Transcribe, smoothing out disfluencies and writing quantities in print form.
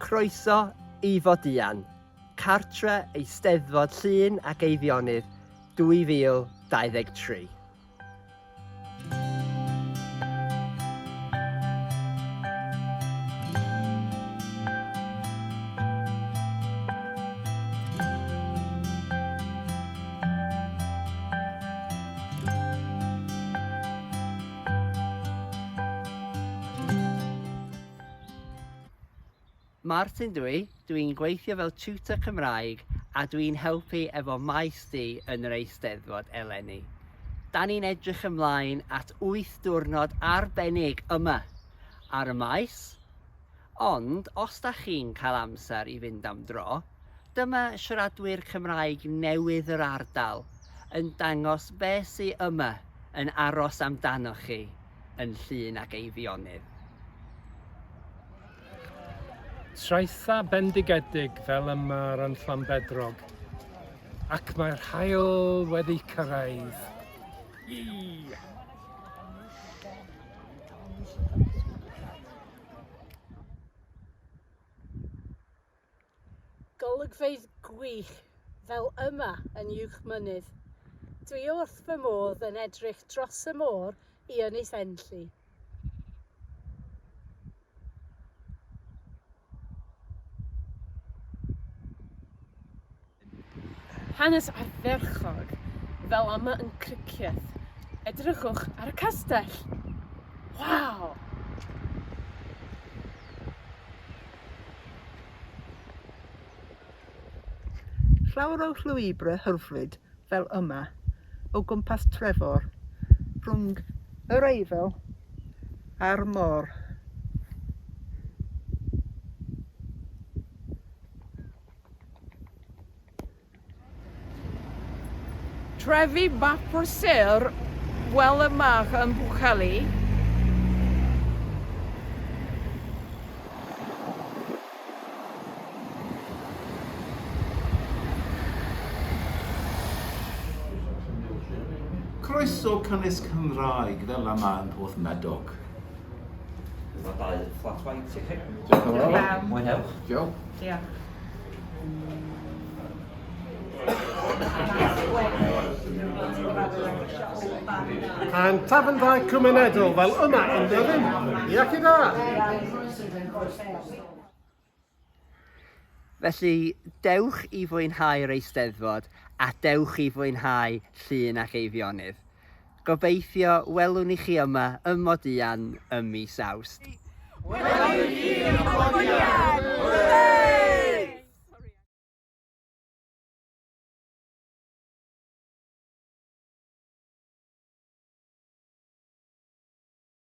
Croeso i Fodian, cartre Eisteddfod Llŷn and Eifionydd 2023. Martin dwi'n gweithio fel tutor Cymraeg a dwi'n helpu efo maes di yn yr Eisteddfod eleni. Da ni'n edrych ymlaen at 8 diwrnod arbennig yma ar y maes, ond os da chi'n cael amser i fynd am dro, dyma siaradwyr Cymraeg newydd yr ardal yn dangos beth sydd yma yn aros amdano chi yn Llŷn and Eifionydd. Traetha bendigedig fel yma yn Llanbedrog, ac mae'r haul wedi cyrraedd. Golygfeydd gwych fel yma yn uwch mynydd. Dwi wrth fy modd yn edrych dros y môr i Ynys Enlli. Hanes ardderchog fel yma yn Cricieth. Edrychwch ar y castell. Waw! Llawer o llwybrau hyfryd fel yma o gwmpas Trefor rhwng yr Eifl a'r môr. Trefi map o'r sir wel yma yn Bwcheli. Croeso cynnes Cymraeg fel yma yn Porthmadog. Mae 2 flat white i chi. Diolch yn fawr. Mwynhewch. Diolch. Diolch. A'n tafyndau cymunedol fel yma yn Dyfyn. Iac i da! Felly, dewch i fwynhau'r Eisteddfod a dewch i fwynhau Llŷn and Eifionydd. Gobeithio welwn i chi yma ym Modian ym mis Awst. Welwn i chi yn Modian!